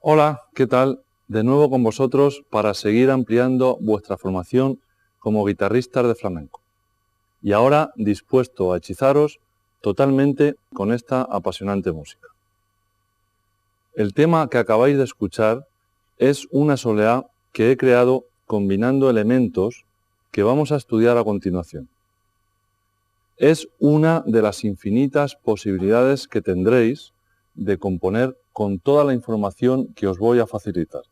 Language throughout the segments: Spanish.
Hola, ¿qué tal? De nuevo con vosotros para seguir ampliando vuestra formación como guitarristas de flamenco. Y ahora dispuesto a hechizaros totalmente con esta apasionante música. El tema que acabáis de escuchar es una soleá que he creado combinando elementos que vamos a estudiar a continuación. Es una de las infinitas posibilidades que tendréis de componer con toda la información que os voy a facilitar.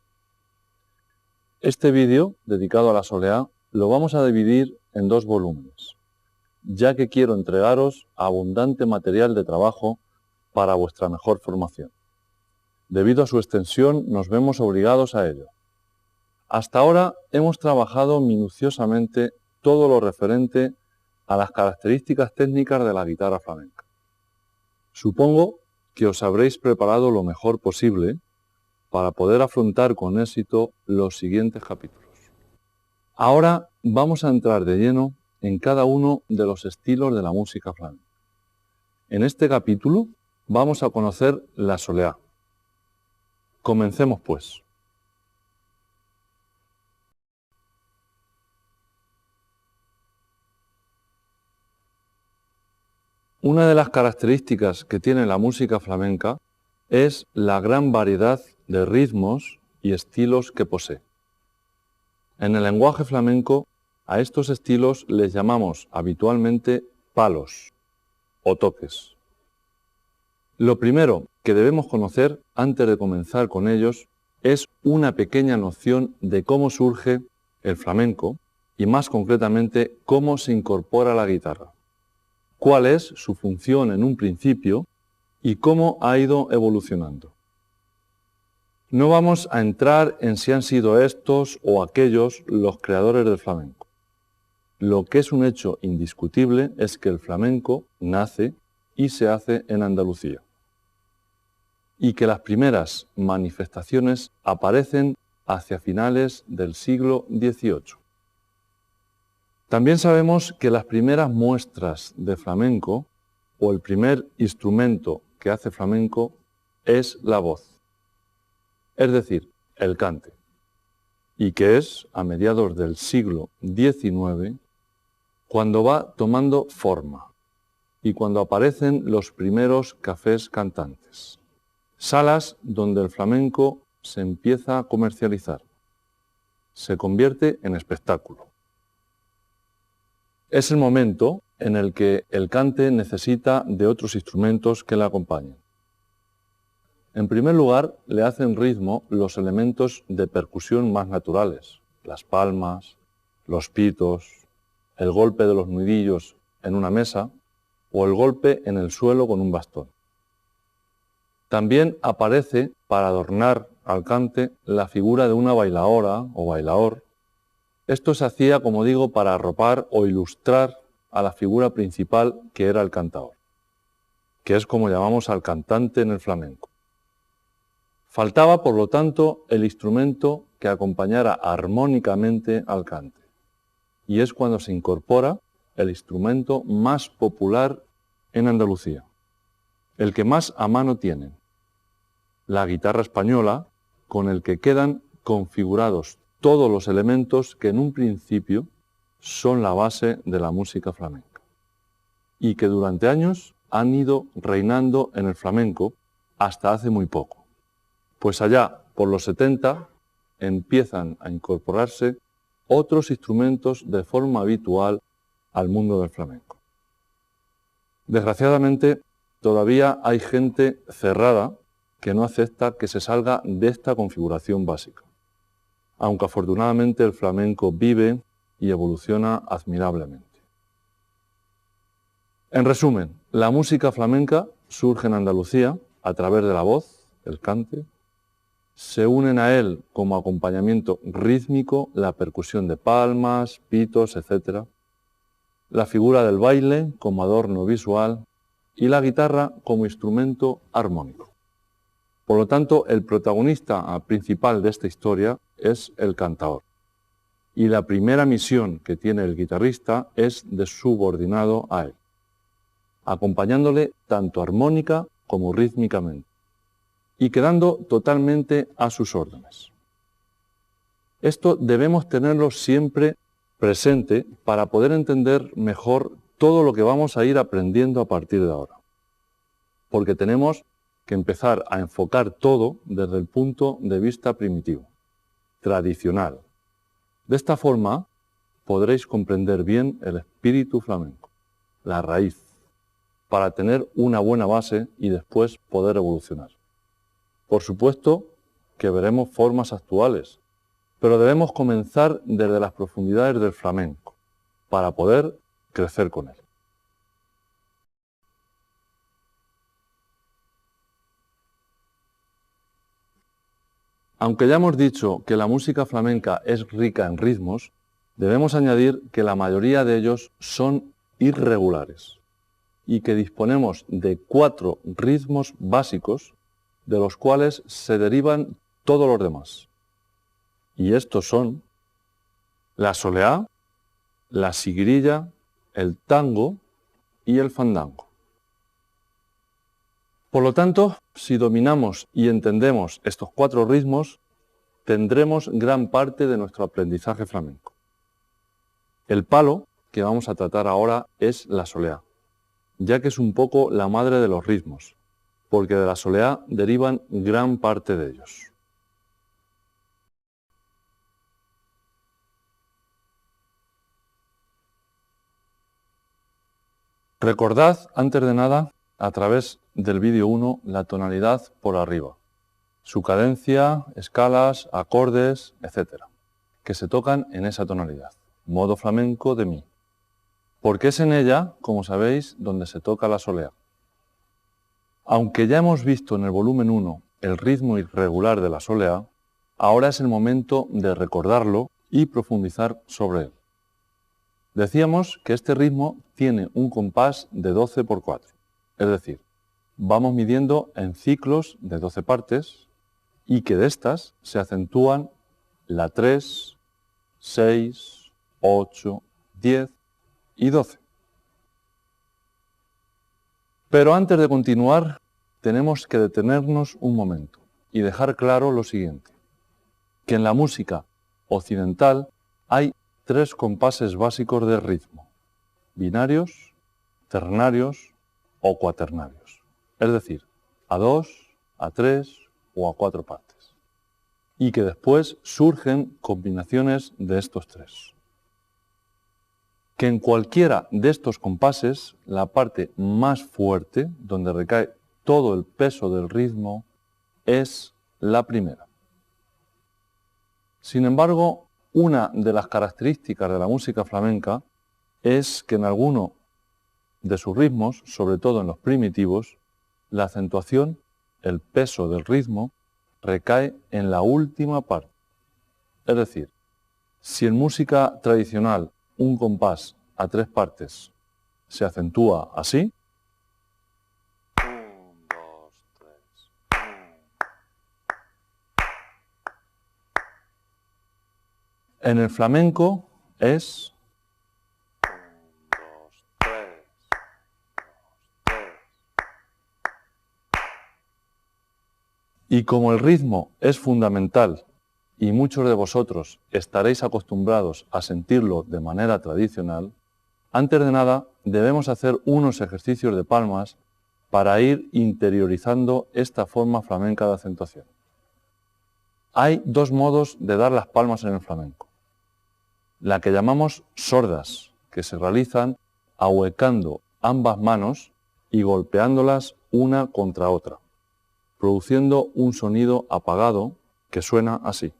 Este vídeo, dedicado a la soleá, lo vamos a dividir en 2 volúmenes, ya que quiero entregaros abundante material de trabajo para vuestra mejor formación. Debido a su extensión, nos vemos obligados a ello. Hasta ahora hemos trabajado minuciosamente todo lo referente a las características técnicas de la guitarra flamenca. Supongo que os habréis preparado lo mejor posible para poder afrontar con éxito los siguientes capítulos. Ahora vamos a entrar de lleno en cada uno de los estilos de la música flamenca. En este capítulo vamos a conocer la soleá. Comencemos pues. Una de las características que tiene la música flamenca es la gran variedad de ritmos y estilos que posee. En el lenguaje flamenco, a estos estilos les llamamos habitualmente palos o toques. Lo primero que debemos conocer antes de comenzar con ellos es una pequeña noción de cómo surge el flamenco y más concretamente cómo se incorpora la guitarra, cuál es su función en un principio y cómo ha ido evolucionando. No vamos a entrar en si han sido estos o aquellos los creadores del flamenco. Lo que es un hecho indiscutible es que el flamenco nace y se hace en Andalucía, y que las primeras manifestaciones aparecen hacia finales del siglo XVIII. También sabemos que las primeras muestras de flamenco, o el primer instrumento que hace flamenco, es la voz, es decir, el cante, y que es a mediados del siglo XIX cuando va tomando forma y cuando aparecen los primeros cafés cantantes, salas donde el flamenco se empieza a comercializar, se convierte en espectáculo. Es el momento en el que el cante necesita de otros instrumentos que le acompañen. En primer lugar, le hacen ritmo los elementos de percusión más naturales, las palmas, los pitos, el golpe de los nudillos en una mesa o el golpe en el suelo con un bastón. También aparece, para adornar al cante la figura de una bailaora o bailaor. Esto se hacía, como digo, para arropar o ilustrar a la figura principal, que era el cantaor, que es como llamamos al cantante en el flamenco. Faltaba, por lo tanto, el instrumento que acompañara armónicamente al cante, y es cuando se incorpora el instrumento más popular en Andalucía, el que más a mano tienen, la guitarra española, con el que quedan configurados todos los elementos que en un principio son la base de la música flamenca y que durante años han ido reinando en el flamenco hasta hace muy poco. Pues allá por los 70 empiezan a incorporarse otros instrumentos de forma habitual al mundo del flamenco. Desgraciadamente, todavía hay gente cerrada que no acepta que se salga de esta configuración básica, aunque afortunadamente el flamenco vive y evoluciona admirablemente. En resumen, la música flamenca surge en Andalucía a través de la voz, el cante. Se unen a él como acompañamiento rítmico la percusión de palmas, pitos, etc., la figura del baile como adorno visual y la guitarra como instrumento armónico. Por lo tanto, el protagonista principal de esta historia es el cantaor. Y la primera misión que tiene el guitarrista es de subordinado a él, acompañándole tanto armónica como rítmicamente, y quedando totalmente a sus órdenes. Esto debemos tenerlo siempre presente para poder entender mejor todo lo que vamos a ir aprendiendo a partir de ahora. Porque tenemos que empezar a enfocar todo desde el punto de vista primitivo, tradicional. De esta forma podréis comprender bien el espíritu flamenco, la raíz, para tener una buena base y después poder evolucionar. Por supuesto que veremos formas actuales, pero debemos comenzar desde las profundidades del flamenco para poder crecer con él. Aunque ya hemos dicho que la música flamenca es rica en ritmos, debemos añadir que la mayoría de ellos son irregulares y que disponemos de 4 ritmos básicos de los cuales se derivan todos los demás. Y estos son la soleá, la sigrilla, el tango y el fandango. Por lo tanto, si dominamos y entendemos estos 4 ritmos, tendremos gran parte de nuestro aprendizaje flamenco. El palo que vamos a tratar ahora es la soleá, ya que es un poco la madre de los ritmos, porque de la soleá derivan gran parte de ellos. Recordad, antes de nada, a través del vídeo 1, la tonalidad por arriba, su cadencia, escalas, acordes, etc., que se tocan en esa tonalidad, modo flamenco de mi, porque es en ella, como sabéis, donde se toca la soleá. Aunque ya hemos visto en el volumen 1 el ritmo irregular de la soleá, ahora es el momento de recordarlo y profundizar sobre él. Decíamos que este ritmo tiene un compás de 12 por 4, es decir, vamos midiendo en ciclos de 12 partes y que de estas se acentúan la 3, 6, 8, 10 y 12. Pero antes de continuar, tenemos que detenernos un momento y dejar claro lo siguiente, que en la música occidental hay 3 compases básicos de ritmo, binarios, ternarios o cuaternarios, es decir, a 2, a 3 o a 4 partes, y que después surgen combinaciones de estos 3. Que en cualquiera de estos compases, la parte más fuerte, donde recae todo el peso del ritmo, es la primera. Sin embargo, una de las características de la música flamenca es que en alguno de sus ritmos, sobre todo en los primitivos, la acentuación, el peso del ritmo, recae en la última parte. Es decir, si en música tradicional un compás a 3 partes se acentúa así, 1, 2, 3, 1. En el flamenco es 1, 2, 3, 2, 3. Y como el ritmo es fundamental y muchos de vosotros estaréis acostumbrados a sentirlo de manera tradicional, antes de nada debemos hacer unos ejercicios de palmas para ir interiorizando esta forma flamenca de acentuación. Hay 2 modos de dar las palmas en el flamenco. La que llamamos sordas, que se realizan ahuecando ambas manos y golpeándolas una contra otra, produciendo un sonido apagado que suena así.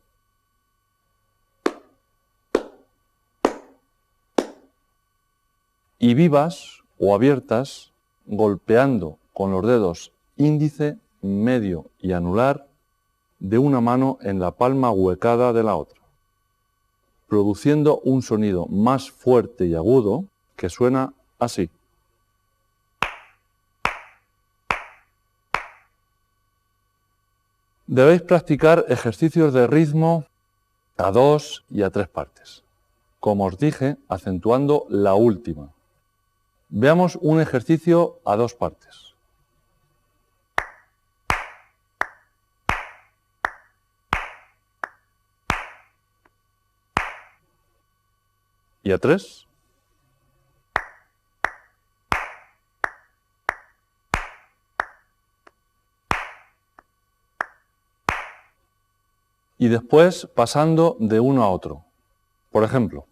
Y vivas o abiertas, golpeando con los dedos índice, medio y anular de una mano en la palma ahuecada de la otra, produciendo un sonido más fuerte y agudo que suena así. Debéis practicar ejercicios de ritmo a 2 y a 3 partes, como os dije, acentuando la última. Veamos un ejercicio a 2 partes. ¿Y a 3? Y después pasando de uno a otro. Por ejemplo,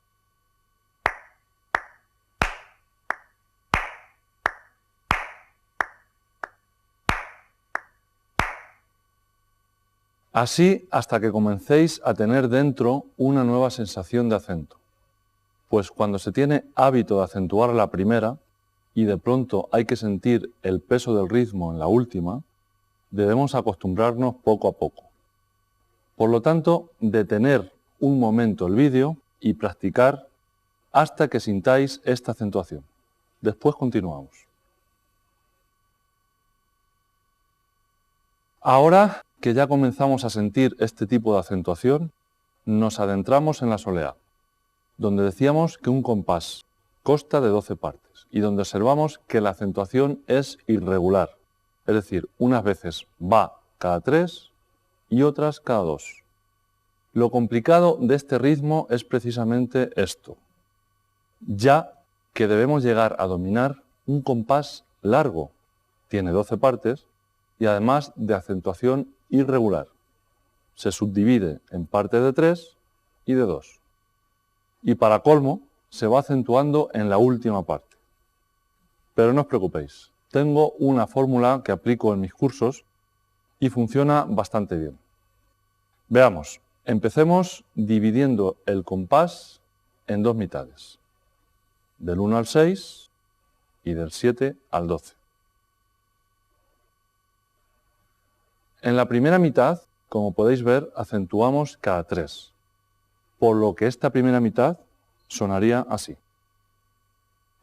así hasta que comencéis a tener dentro una nueva sensación de acento. Pues cuando se tiene hábito de acentuar la primera y de pronto hay que sentir el peso del ritmo en la última, debemos acostumbrarnos poco a poco. Por lo tanto, detener un momento el vídeo y practicar hasta que sintáis esta acentuación. Después continuamos. Ahora que ya comenzamos a sentir este tipo de acentuación, nos adentramos en la soleá, donde decíamos que un compás consta de 12 partes y donde observamos que la acentuación es irregular, es decir, unas veces va cada 3 y otras cada 2. Lo complicado de este ritmo es precisamente esto, ya que debemos llegar a dominar un compás largo, tiene 12 partes, y además de acentuación irregular. Se subdivide en partes de 3 y de 2. Y para colmo, se va acentuando en la última parte. Pero no os preocupéis, tengo una fórmula que aplico en mis cursos y funciona bastante bien. Veamos, empecemos dividiendo el compás en 2 mitades, del 1 al 6 y del 7 al 12. En la primera mitad, como podéis ver, acentuamos cada 3, por lo que esta primera mitad sonaría así.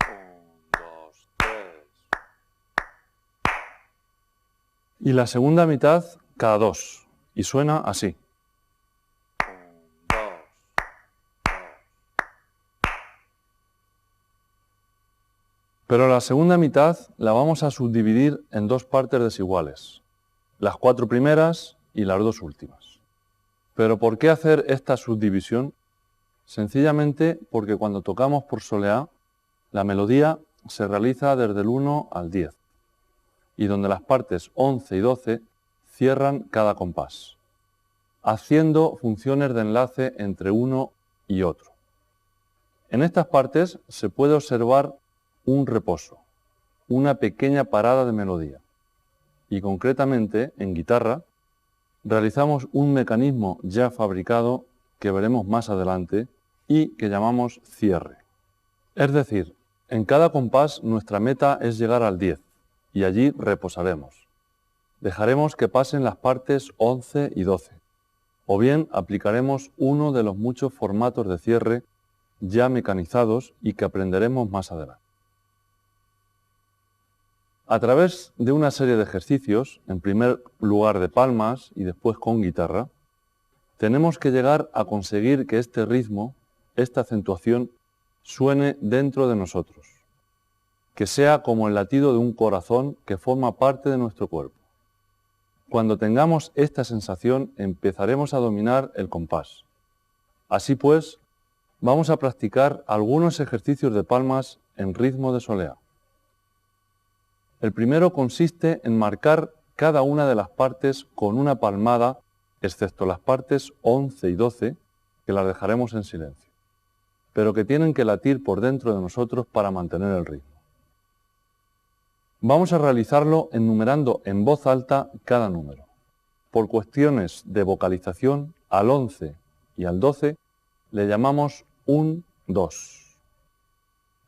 1, 2, 3. Y la segunda mitad cada 2, y suena así. 1, 2, 2. Pero la segunda mitad la vamos a subdividir en 2 partes desiguales, las 4 primeras y las 2 últimas. ¿Pero por qué hacer esta subdivisión? Sencillamente porque cuando tocamos por soleá, la melodía se realiza desde el 1 al 10, y donde las partes 11 y 12 cierran cada compás, haciendo funciones de enlace entre uno y otro. En estas partes se puede observar un reposo, una pequeña parada de melodía, y concretamente en guitarra realizamos un mecanismo ya fabricado que veremos más adelante y que llamamos cierre. Es decir, en cada compás nuestra meta es llegar al 10 y allí reposaremos. Dejaremos que pasen las partes 11 y 12, o bien aplicaremos uno de los muchos formatos de cierre ya mecanizados y que aprenderemos más adelante. A través de una serie de ejercicios, en primer lugar de palmas y después con guitarra, tenemos que llegar a conseguir que este ritmo, esta acentuación, suene dentro de nosotros, que sea como el latido de un corazón que forma parte de nuestro cuerpo. Cuando tengamos esta sensación, empezaremos a dominar el compás. Así pues, vamos a practicar algunos ejercicios de palmas en ritmo de solea. El primero consiste en marcar cada una de las partes con una palmada, excepto las partes 11 y 12, que las dejaremos en silencio, pero que tienen que latir por dentro de nosotros para mantener el ritmo. Vamos a realizarlo enumerando en voz alta cada número. Por cuestiones de vocalización, al 11 y al 12 le llamamos 1, 2.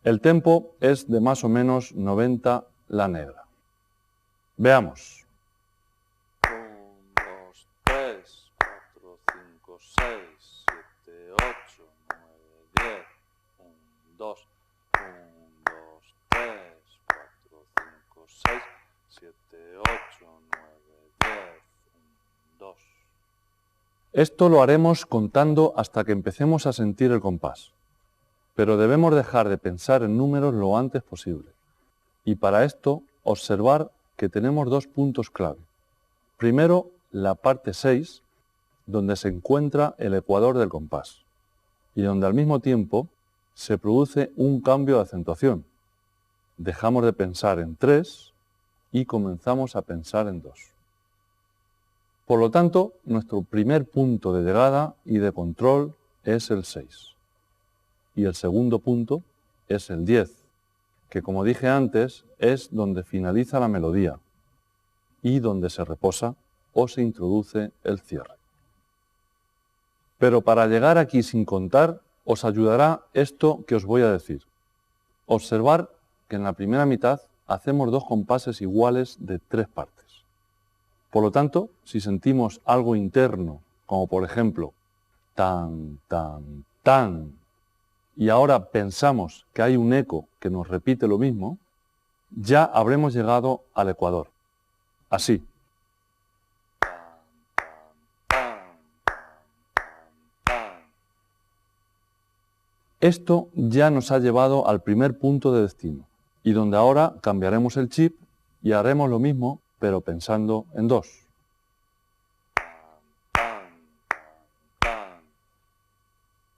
El tempo es de más o menos 90 la negra. Veamos. 1, 2, 3, 4, 5, 6, 7, 8, 9, 10. 1, 2, 1, 2, 3, 4, 5, 6, 7, 8, 9, 10. 1, 2. Esto lo haremos contando hasta que empecemos a sentir el compás. Pero debemos dejar de pensar en números lo antes posible. Y para esto, observar que tenemos dos puntos clave. Primero, la parte 6, donde se encuentra el ecuador del compás, y donde al mismo tiempo se produce un cambio de acentuación. Dejamos de pensar en 3 y comenzamos a pensar en 2. Por lo tanto, nuestro primer punto de llegada y de control es el 6. Y el segundo punto es el 10, que como dije antes, es donde finaliza la melodía y donde se reposa o se introduce el cierre. Pero para llegar aquí sin contar, os ayudará esto que os voy a decir. Observar que en la primera mitad hacemos dos compases iguales de 3 partes. Por lo tanto, si sentimos algo interno, como por ejemplo, tan, tan, tan, y ahora pensamos que hay un eco que nos repite lo mismo, ya habremos llegado al ecuador. Así. Esto ya nos ha llevado al primer punto de destino, y donde ahora cambiaremos el chip y haremos lo mismo, pero pensando en 2.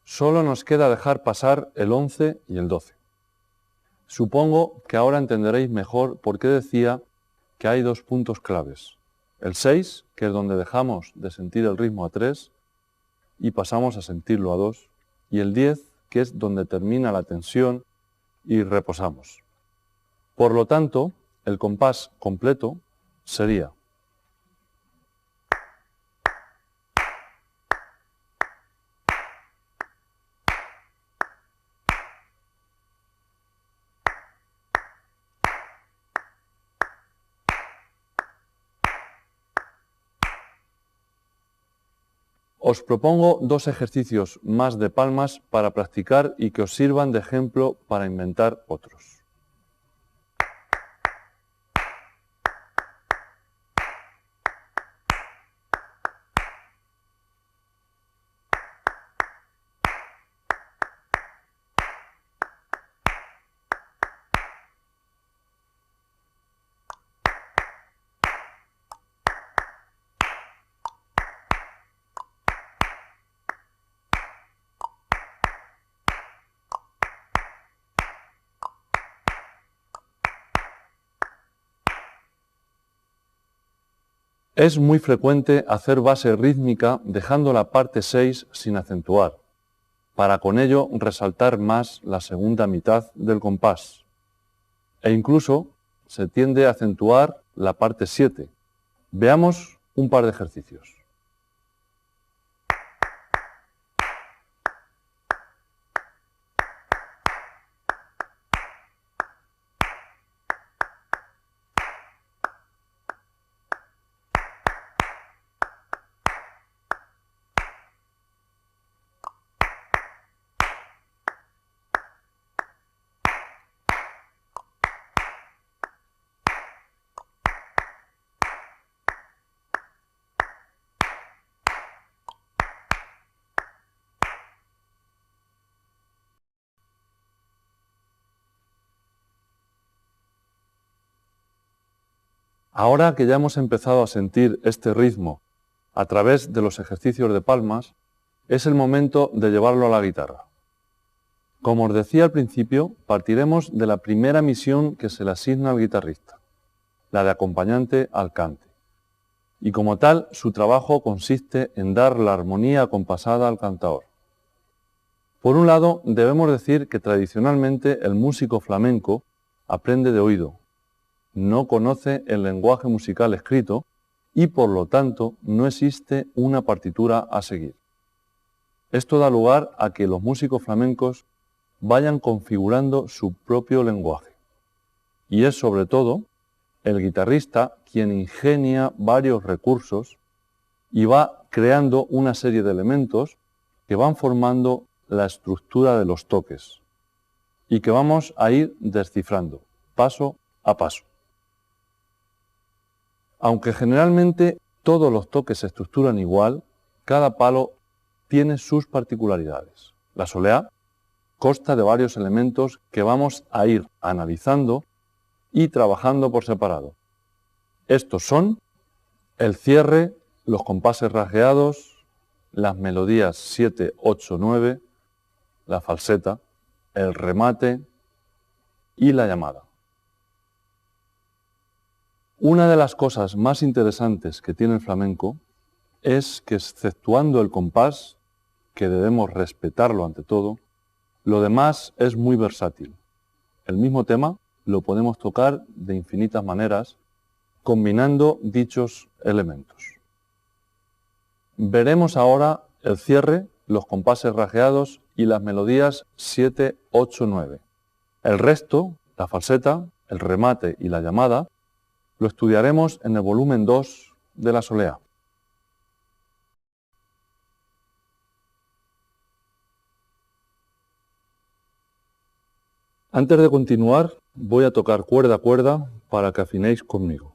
Solo nos queda dejar pasar el 11 y el 12. Supongo que ahora entenderéis mejor por qué decía que hay dos puntos claves. El 6, que es donde dejamos de sentir el ritmo a 3 y pasamos a sentirlo a 2, y el 10, que es donde termina la tensión y reposamos. Por lo tanto, el compás completo sería: os propongo dos ejercicios más de palmas para practicar y que os sirvan de ejemplo para inventar otros. Es muy frecuente hacer base rítmica dejando la parte 6 sin acentuar, para con ello resaltar más la segunda mitad del compás. E incluso se tiende a acentuar la parte 7. Veamos un par de ejercicios. Ahora que ya hemos empezado a sentir este ritmo a través de los ejercicios de palmas, es el momento de llevarlo a la guitarra. Como os decía al principio, partiremos de la primera misión que se le asigna al guitarrista, la de acompañante al cante. Y como tal, su trabajo consiste en dar la armonía acompasada al cantador. Por un lado, debemos decir que tradicionalmente el músico flamenco aprende de oído, no conoce el lenguaje musical escrito y por lo tanto no existe una partitura a seguir. Esto da lugar a que los músicos flamencos vayan configurando su propio lenguaje. Y es sobre todo el guitarrista quien ingenia varios recursos y va creando una serie de elementos que van formando la estructura de los toques y que vamos a ir descifrando paso a paso. Aunque generalmente todos los toques se estructuran igual, cada palo tiene sus particularidades. La soleá consta de varios elementos que vamos a ir analizando y trabajando por separado. Estos son el cierre, los compases rasgueados, las melodías 7, 8, 9, la falseta, el remate y la llamada. Una de las cosas más interesantes que tiene el flamenco es que, exceptuando el compás, que debemos respetarlo ante todo, lo demás es muy versátil. El mismo tema lo podemos tocar de infinitas maneras, combinando dichos elementos. Veremos ahora el cierre, los compases rasgueados y las melodías 7, 8, 9. El resto, la falseta, el remate y la llamada, lo estudiaremos en el volumen 2 de la soleá. Antes de continuar, voy a tocar cuerda a cuerda para que afinéis conmigo.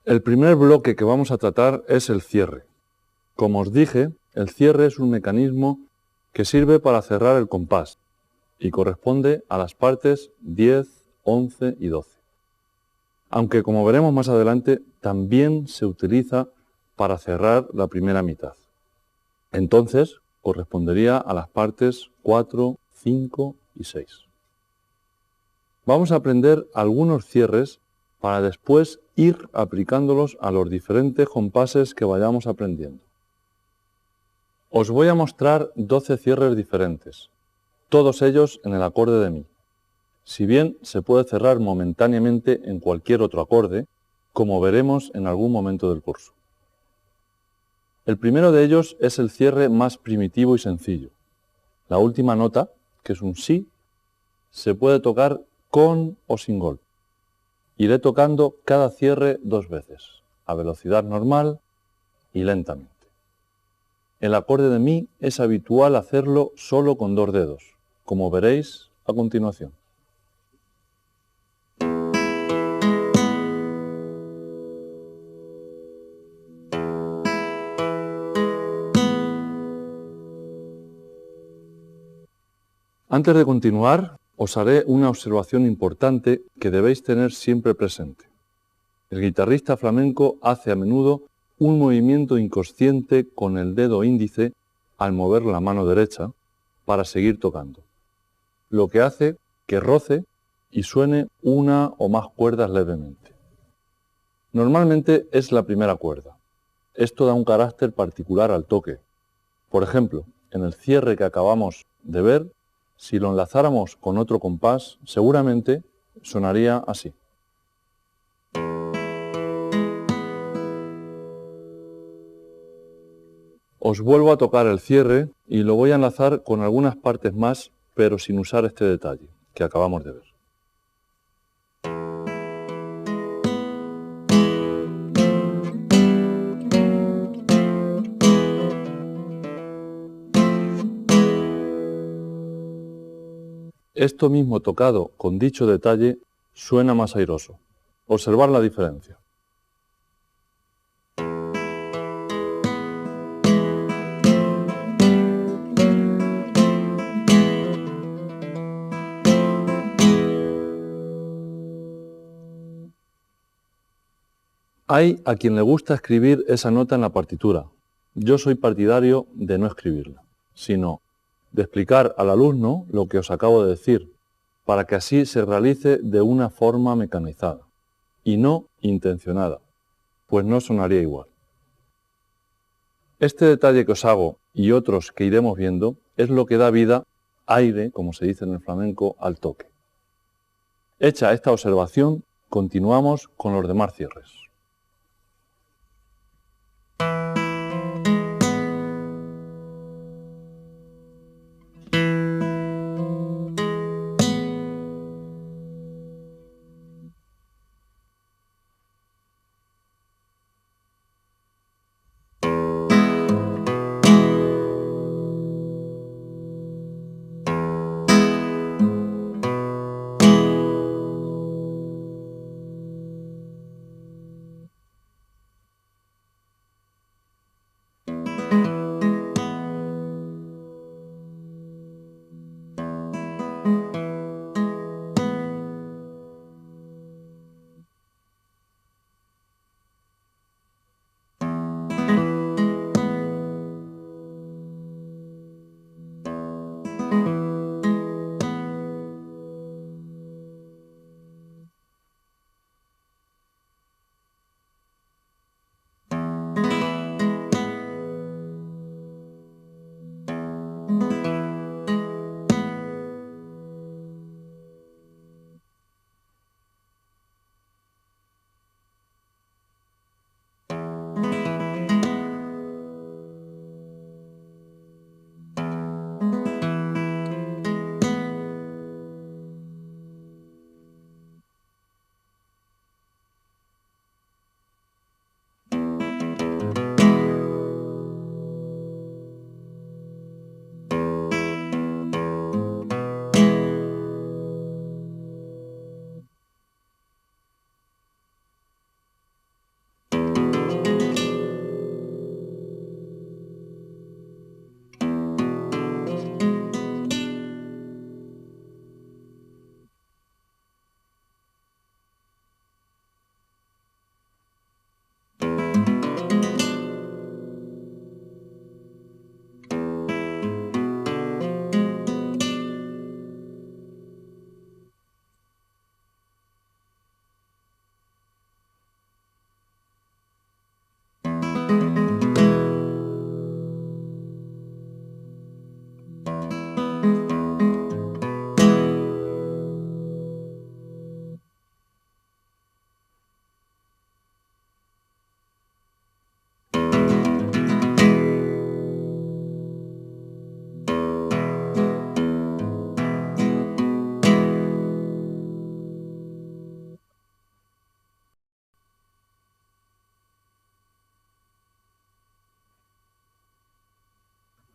El primer bloque que vamos a tratar es el cierre. Como os dije, el cierre es un mecanismo que sirve para cerrar el compás y corresponde a las partes 10, 11 y 12. Aunque, como veremos más adelante, también se utiliza para cerrar la primera mitad. Entonces, correspondería a las partes 4, 5 y 6. Vamos a aprender algunos cierres para después ir aplicándolos a los diferentes compases que vayamos aprendiendo. Os voy a mostrar 12 cierres diferentes, todos ellos en el acorde de mi. Si bien se puede cerrar momentáneamente en cualquier otro acorde, como veremos en algún momento del curso. El primero de ellos es el cierre más primitivo y sencillo. La última nota, que es un si, se puede tocar con o sin golpe. Iré tocando cada cierre 2 veces, a velocidad normal y lentamente. El acorde de mi es habitual hacerlo solo con 2 dedos, como veréis a continuación. Antes de continuar, os haré una observación importante que debéis tener siempre presente. El guitarrista flamenco hace a menudo un movimiento inconsciente con el dedo índice al mover la mano derecha para seguir tocando, lo que hace que roce y suene una o más cuerdas levemente. Normalmente es la primera cuerda. Esto da un carácter particular al toque. Por ejemplo, en el cierre que acabamos de ver, si lo enlazáramos con otro compás, seguramente sonaría así. Os vuelvo a tocar el cierre y lo voy a enlazar con algunas partes más, pero sin usar este detalle que acabamos de ver. Esto mismo tocado con dicho detalle suena más airoso. Observad la diferencia. Hay a quien le gusta escribir esa nota en la partitura. Yo soy partidario de no escribirla, sino de explicar al alumno lo que os acabo de decir, para que así se realice de una forma mecanizada y no intencionada, pues no sonaría igual. Este detalle que os hago y otros que iremos viendo es lo que da vida, aire, como se dice en el flamenco, al toque. Hecha esta observación, continuamos con los demás cierres.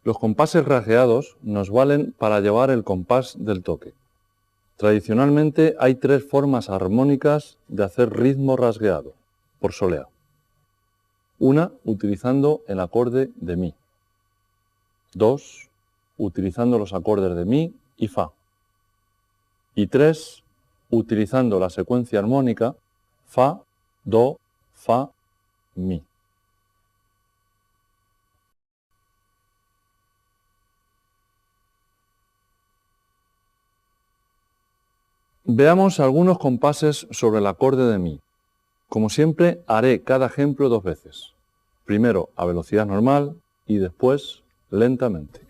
Los compases rasgueados nos valen para llevar el compás del toque. Tradicionalmente hay tres formas armónicas de hacer ritmo rasgueado, por solea. Una, utilizando el acorde de mi. Dos, utilizando los acordes de mi y fa. Y tres, utilizando la secuencia armónica fa, do, fa, mi. Veamos algunos compases sobre el acorde de mi. Como siempre, haré cada ejemplo 2 veces. Primero a velocidad normal y después lentamente.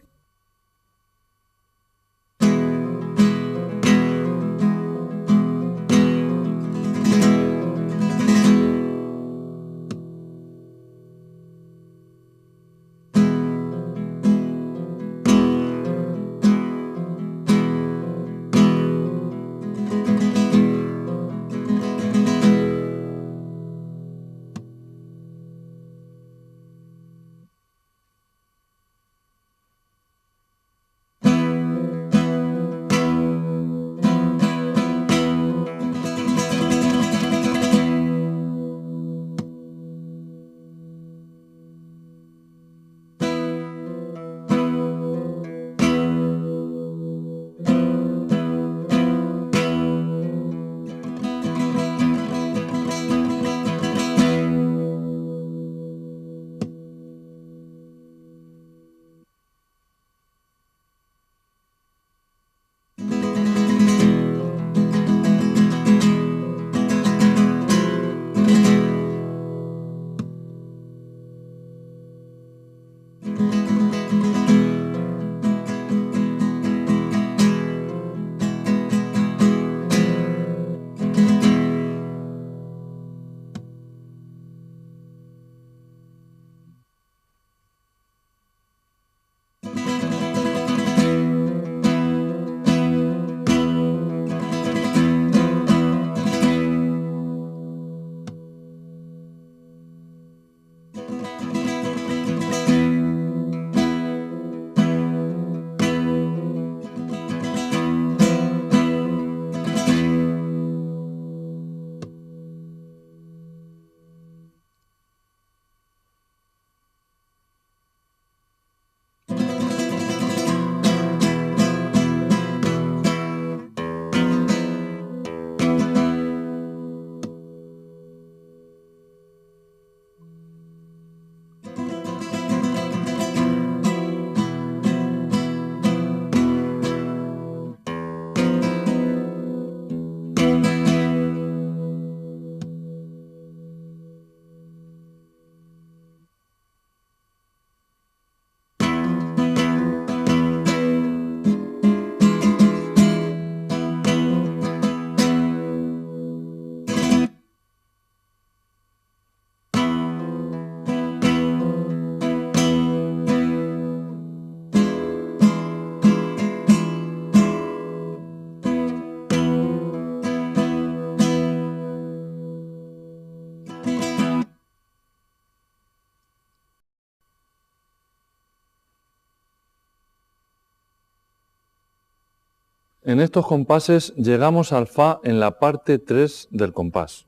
En estos compases llegamos al Fa en la parte 3 del compás,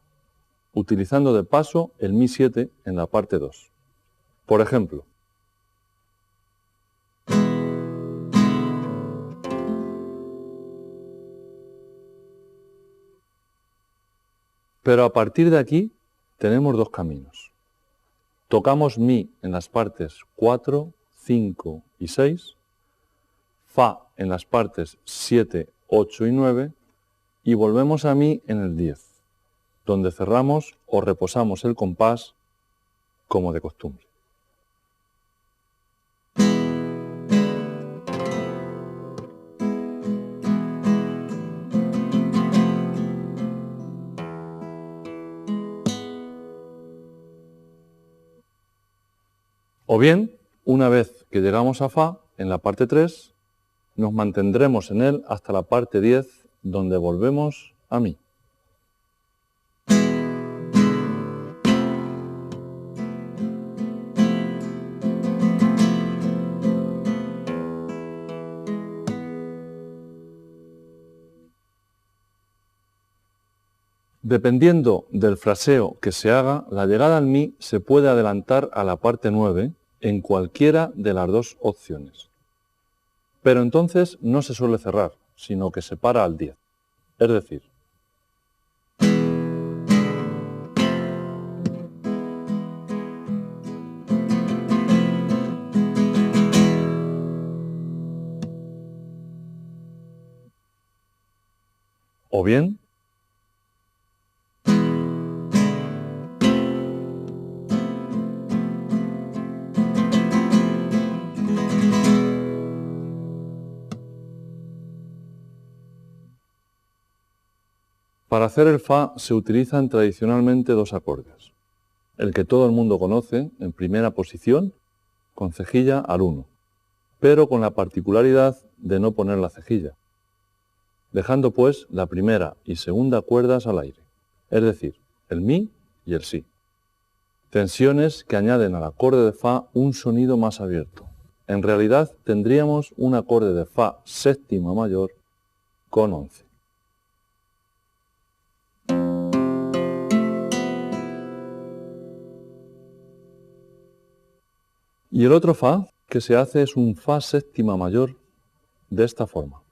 utilizando de paso el Mi7 en la parte 2. Por ejemplo, pero a partir de aquí tenemos 2 caminos. Tocamos Mi en las partes 4, 5 y 6, Fa en las partes 7, 8 y 9 y volvemos a Mi en el 10, donde cerramos o reposamos el compás como de costumbre. O bien, una vez que llegamos a Fa, en la parte 3, nos mantendremos en él hasta la parte 10, donde volvemos a Mi. Dependiendo del fraseo que se haga, la llegada al Mi se puede adelantar a la parte 9 en cualquiera de las 2 opciones. Pero entonces no se suele cerrar, sino que se para al 10. Es decir, o bien, Para hacer el Fa se utilizan tradicionalmente dos acordes. El que todo el mundo conoce, en primera posición, con cejilla al 1, pero con la particularidad de no poner la cejilla, dejando pues la primera y segunda cuerdas al aire, es decir, el Mi y el Si. Tensiones que añaden al acorde de Fa un sonido más abierto. En realidad tendríamos un acorde de Fa séptima mayor con 11. Y el otro Fa que se hace es un Fa séptima mayor de esta forma.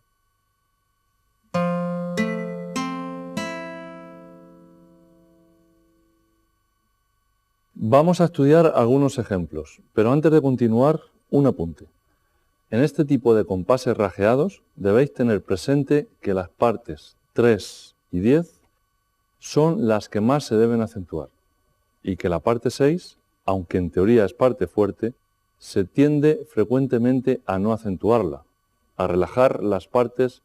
Vamos a estudiar algunos ejemplos, pero antes de continuar, un apunte. En este tipo de compases rajeados debéis tener presente que las partes 3 y 10 son las que más se deben acentuar y que la parte 6, aunque en teoría es parte fuerte, se tiende frecuentemente a no acentuarla, a relajar las partes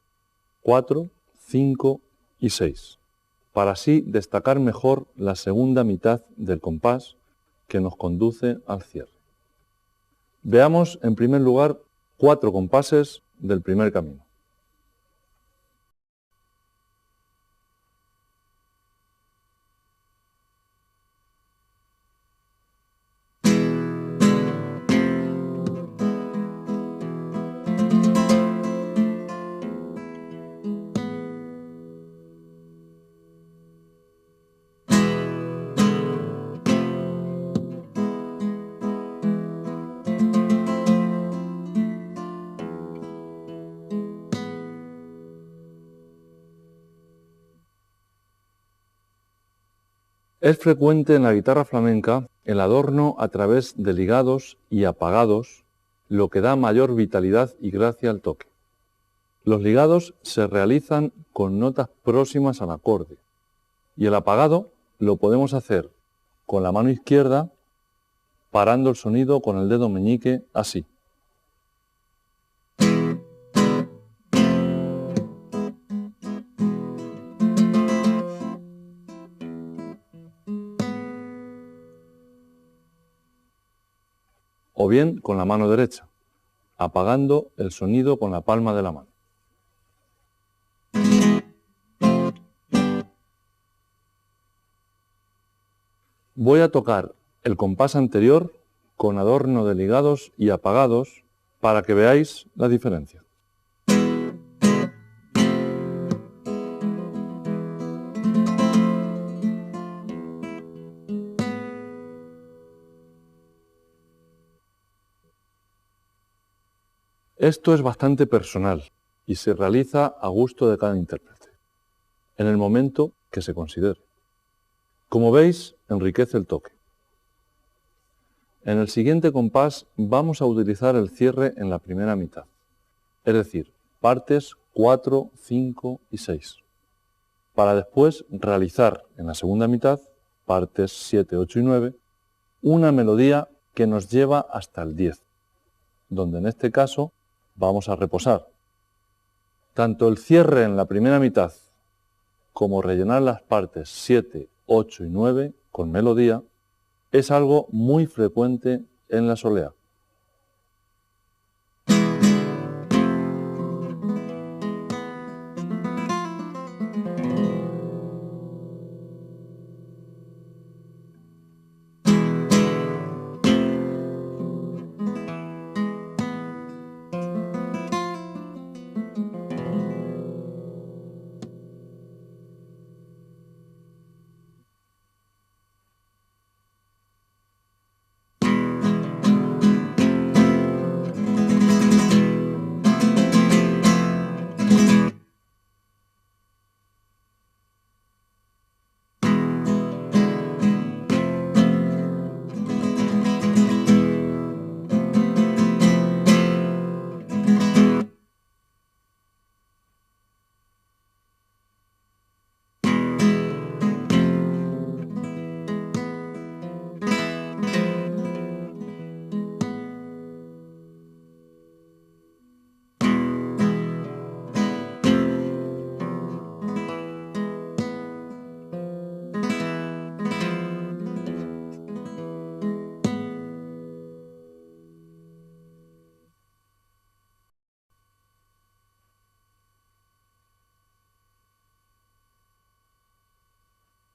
4, 5 y 6, para así destacar mejor la segunda mitad del compás que nos conduce al cierre. Veamos en primer lugar 4 compases del primer camino. Es frecuente en la guitarra flamenca el adorno a través de ligados y apagados, lo que da mayor vitalidad y gracia al toque. Los ligados se realizan con notas próximas al acorde y el apagado lo podemos hacer con la mano izquierda parando el sonido con el dedo meñique así. O bien con la mano derecha, apagando el sonido con la palma de la mano. Voy a tocar el compás anterior con adorno de ligados y apagados para que veáis la diferencia. Esto es bastante personal y se realiza a gusto de cada intérprete, en el momento que se considere. Como veis, enriquece el toque. En el siguiente compás vamos a utilizar el cierre en la primera mitad, es decir, partes 4, 5 y 6, para después realizar en la segunda mitad, partes 7, 8 y 9, una melodía que nos lleva hasta el 10, donde en este caso vamos a reposar. Tanto el cierre en la primera mitad como rellenar las partes 7, 8 y 9 con melodía es algo muy frecuente en la solea.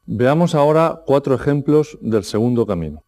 Veamos ahora 4 ejemplos del segundo camino.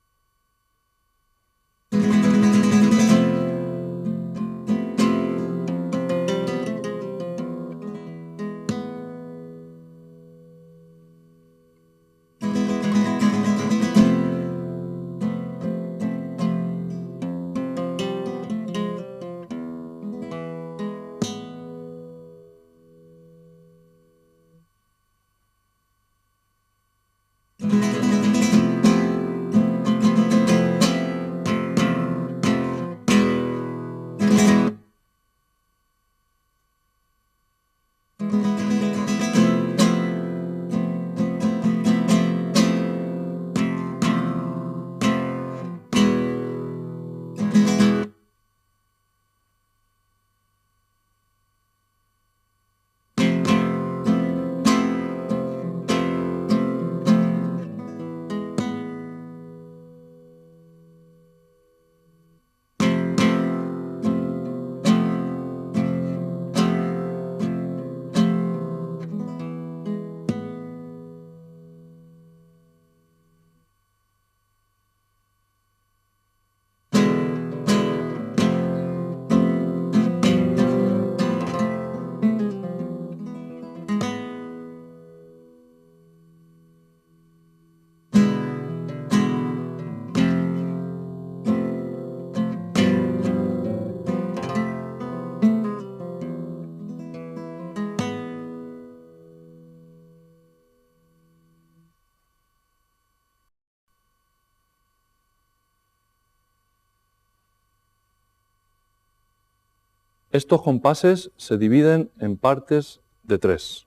Estos compases se dividen en partes de 3.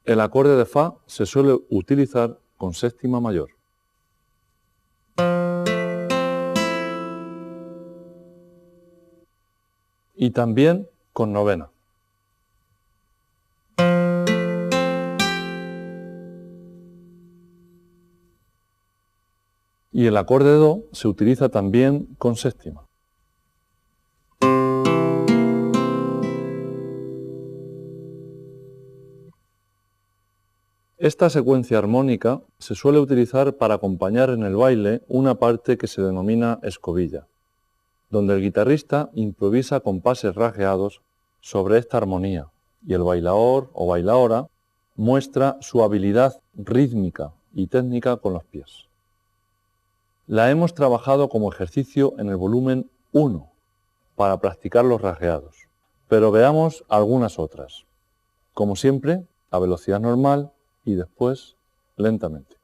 El acorde de Fa se suele utilizar con séptima mayor. Y también con novena. Y el acorde de Do se utiliza también con séptima. Esta secuencia armónica se suele utilizar para acompañar en el baile una parte que se denomina escobilla, donde el guitarrista improvisa compases rasgueados sobre esta armonía y el bailaor o bailaora muestra su habilidad rítmica y técnica con los pies. La hemos trabajado como ejercicio en el volumen 1 para practicar los rasgueados, pero veamos algunas otras. Como siempre, a velocidad normal y después lentamente.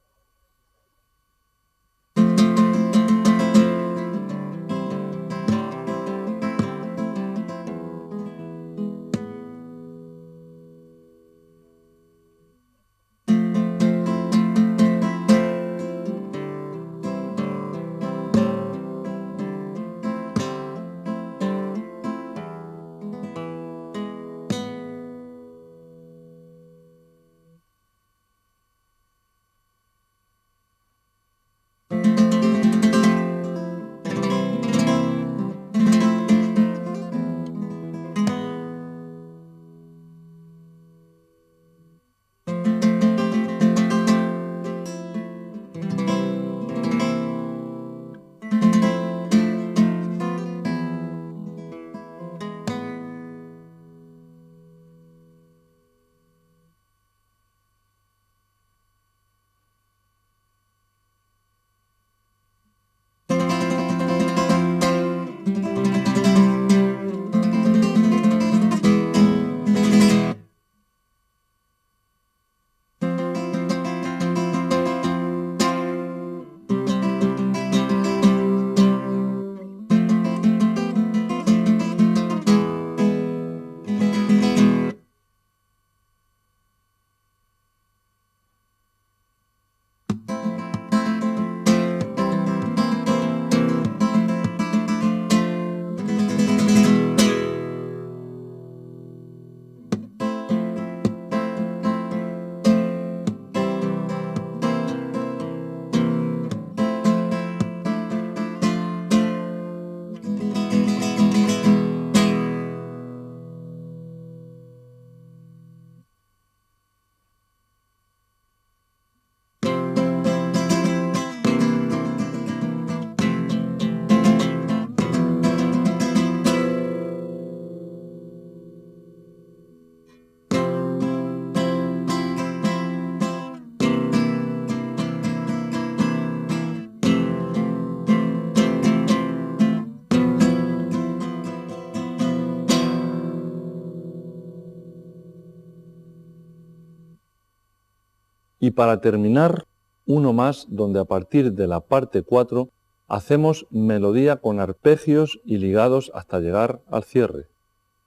Y para terminar, uno más donde a partir de la parte 4 hacemos melodía con arpegios y ligados hasta llegar al cierre.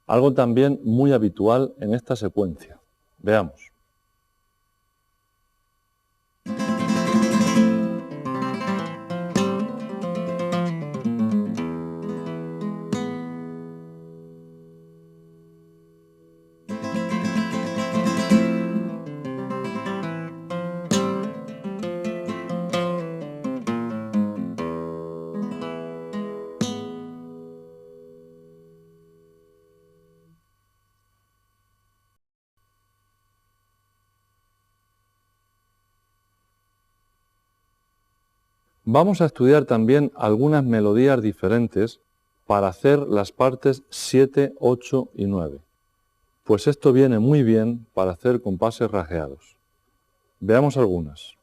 Algo también muy habitual en esta secuencia. Veamos. Vamos a estudiar también algunas melodías diferentes para hacer las partes 7, 8 y 9. Pues esto viene muy bien para hacer compases rasgueados. Veamos algunas.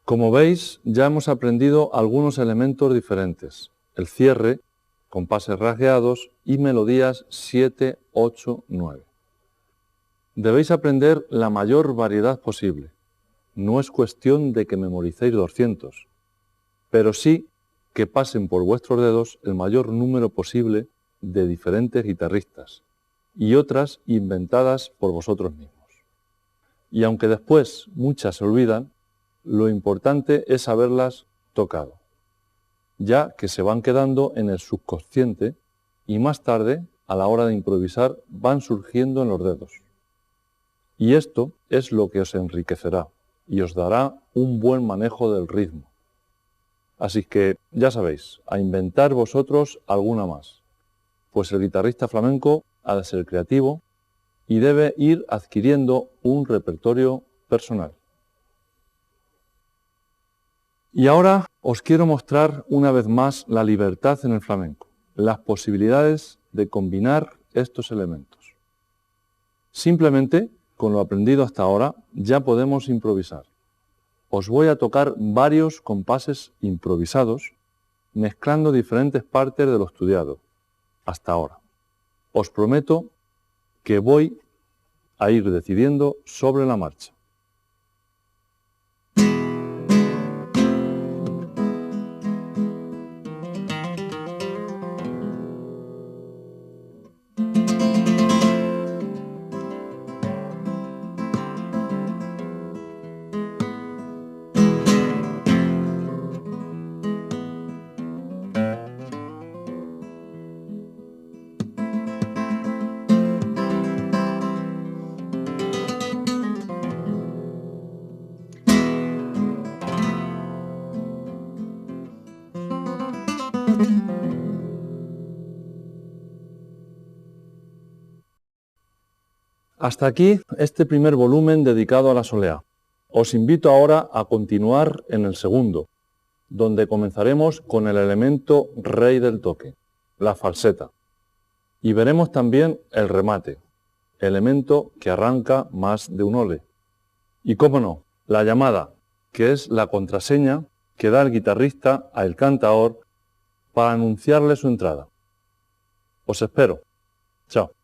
Como veis, ya hemos aprendido algunos elementos diferentes: el cierre, compases rasgueados y melodías 7, 8, 9. Debéis aprender la mayor variedad posible. No es cuestión de que memoricéis 200, pero sí que pasen por vuestros dedos el mayor número posible de diferentes guitarristas y otras inventadas por vosotros mismos. Y aunque después muchas se olvidan, lo importante es haberlas tocado, ya que se van quedando en el subconsciente y más tarde, a la hora de improvisar, van surgiendo en los dedos. Y esto es lo que os enriquecerá y os dará un buen manejo del ritmo. Así que, ya sabéis, a inventar vosotros alguna más, pues el guitarrista flamenco ha de ser creativo y debe ir adquiriendo un repertorio personal. Y ahora os quiero mostrar una vez más la libertad en el flamenco, las posibilidades de combinar estos elementos. Simplemente, con lo aprendido hasta ahora, ya podemos improvisar. Os voy a tocar varios compases improvisados mezclando diferentes partes de lo estudiado hasta ahora. Os prometo que voy a ir decidiendo sobre la marcha. Hasta aquí este primer volumen dedicado a la solea. Os invito ahora a continuar en el segundo, donde comenzaremos con el elemento rey del toque, la falseta. Y veremos también el remate, elemento que arranca más de un ole. Y cómo no, la llamada, que es la contraseña que da el guitarrista al cantaor para anunciarle su entrada. Os espero. Chao.